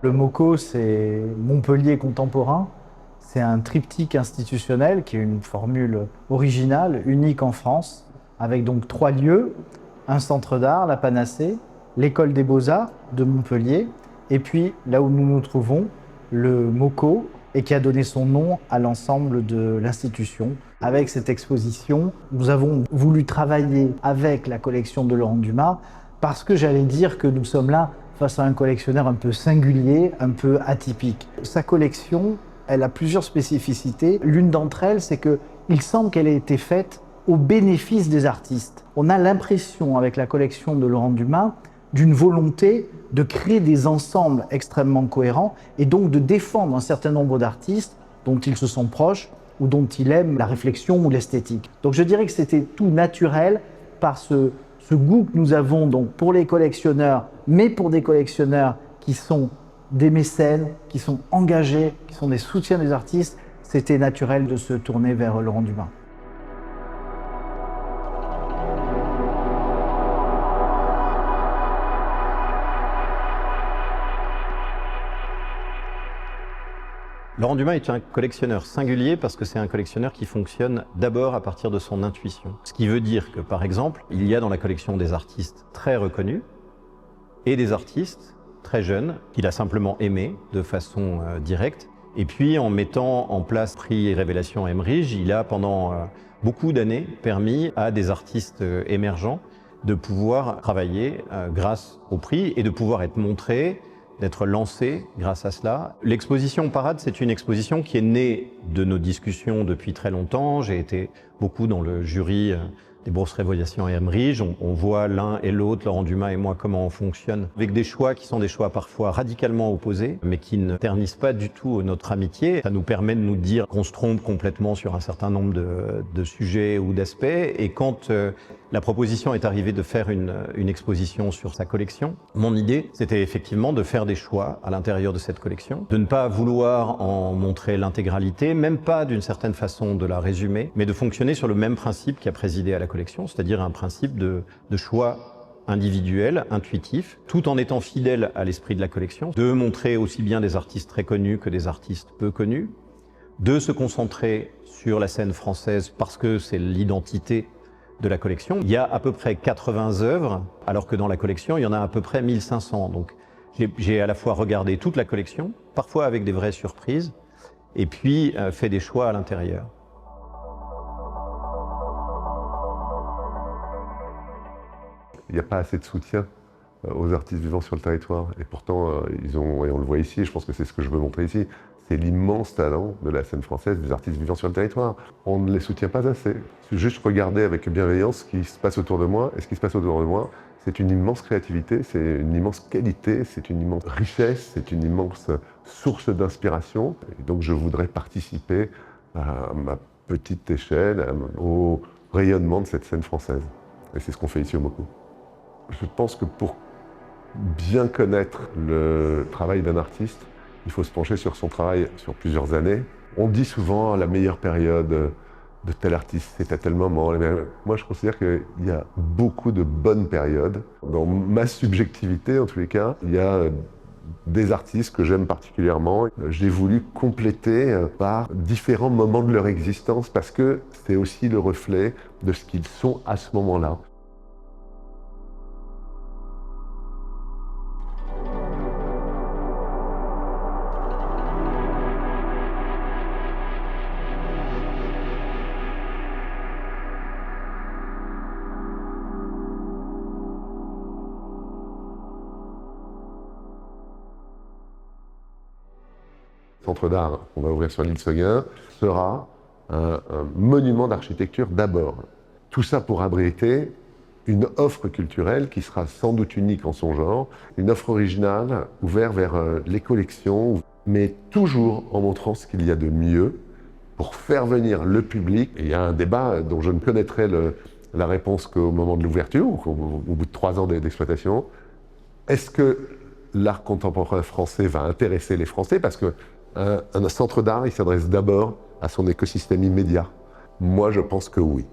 Le MoCo, c'est Montpellier contemporain. C'est un triptyque institutionnel qui est une formule originale, unique en France, avec donc 3 lieux, un centre d'art, la Panacée, l'école des beaux-arts de Montpellier, et puis là où nous nous trouvons, le MoCo, et qui a donné son nom à l'ensemble de l'institution. Avec cette exposition, nous avons voulu travailler avec la collection de Laurent Dumas parce que j'allais dire que nous sommes là face à un collectionneur un peu singulier, un peu atypique. Sa collection, elle a plusieurs spécificités. L'une d'entre elles, c'est qu'il semble qu'elle ait été faite au bénéfice des artistes. On a l'impression, avec la collection de Laurent Dumas, d'une volonté de créer des ensembles extrêmement cohérents et donc de défendre un certain nombre d'artistes dont ils se sont proches ou dont il aime la réflexion ou l'esthétique. Donc je dirais que c'était tout naturel par ce goût que nous avons donc pour les collectionneurs, mais pour des collectionneurs qui sont des mécènes, qui sont engagés, qui sont des soutiens des artistes, c'était naturel de se tourner vers Laurent Dumas. Laurent Dumas est un collectionneur singulier parce que c'est un collectionneur qui fonctionne d'abord à partir de son intuition. Ce qui veut dire que, par exemple, il y a dans la collection des artistes très reconnus et des artistes très jeunes qu'il a simplement aimés de façon directe. Et puis, en mettant en place Prix et Révélation Emerige, il a pendant beaucoup d'années permis à des artistes émergents de pouvoir travailler grâce au prix et de pouvoir être montrés, d'être lancé grâce à cela. L'exposition Parade, c'est une exposition qui est née de nos discussions depuis très longtemps. J'ai été beaucoup dans le jury des bourses Révélation et Emerige. On voit l'un et l'autre, Laurent Dumas et moi, comment on fonctionne, avec des choix qui sont des choix parfois radicalement opposés, mais qui ne ternissent pas du tout notre amitié. Ça nous permet de nous dire qu'on se trompe complètement sur un certain nombre de sujets ou d'aspects. Et quand la proposition est arrivée de faire une exposition sur sa collection, mon idée, c'était effectivement de faire des choix à l'intérieur de cette collection, de ne pas vouloir en montrer l'intégralité, même pas d'une certaine façon de la résumer, mais de fonctionner sur le même principe qui a présidé à la collection, c'est-à-dire un principe de choix individuel, intuitif, tout en étant fidèle à l'esprit de la collection, de montrer aussi bien des artistes très connus que des artistes peu connus, de se concentrer sur la scène française parce que c'est l'identité de la collection. Il y a à peu près 80 œuvres, alors que dans la collection, il y en a à peu près 1500. Donc j'ai à la fois regardé toute la collection, parfois avec des vraies surprises, et puis fait des choix à l'intérieur. Il n'y a pas assez de soutien aux artistes vivant sur le territoire. Et pourtant, ils ont, et on le voit ici, je pense que c'est ce que je veux montrer ici, c'est l'immense talent de la scène française, des artistes vivant sur le territoire. On ne les soutient pas assez. Juste regarder avec bienveillance ce qui se passe autour de moi. Et ce qui se passe autour de moi, c'est une immense créativité, c'est une immense qualité, c'est une immense richesse, c'est une immense source d'inspiration. Et donc je voudrais participer à ma petite échelle au rayonnement de cette scène française. Et c'est ce qu'on fait ici au MoCo. Je pense que pour bien connaître le travail d'un artiste, il faut se pencher sur son travail sur plusieurs années. On dit souvent la meilleure période de tel artiste, c'est à tel moment. Moi, je considère qu'il y a beaucoup de bonnes périodes. Dans ma subjectivité, en tous les cas, il y a des artistes que j'aime particulièrement. J'ai voulu compléter par différents moments de leur existence parce que c'est aussi le reflet de ce qu'ils sont à ce moment-là. Centre d'art qu'on va ouvrir sur l'île Seguin sera un monument d'architecture d'abord. Tout ça pour abriter une offre culturelle qui sera sans doute unique en son genre, une offre originale ouverte vers les collections, mais toujours en montrant ce qu'il y a de mieux pour faire venir le public. Et il y a un débat dont je ne connaîtrai la réponse qu'au moment de l'ouverture, ou au bout de 3 ans d'exploitation. Est-ce que l'art contemporain français va intéresser les Français? Parce que un centre d'art, il s'adresse d'abord à son écosystème immédiat. Moi, je pense que oui.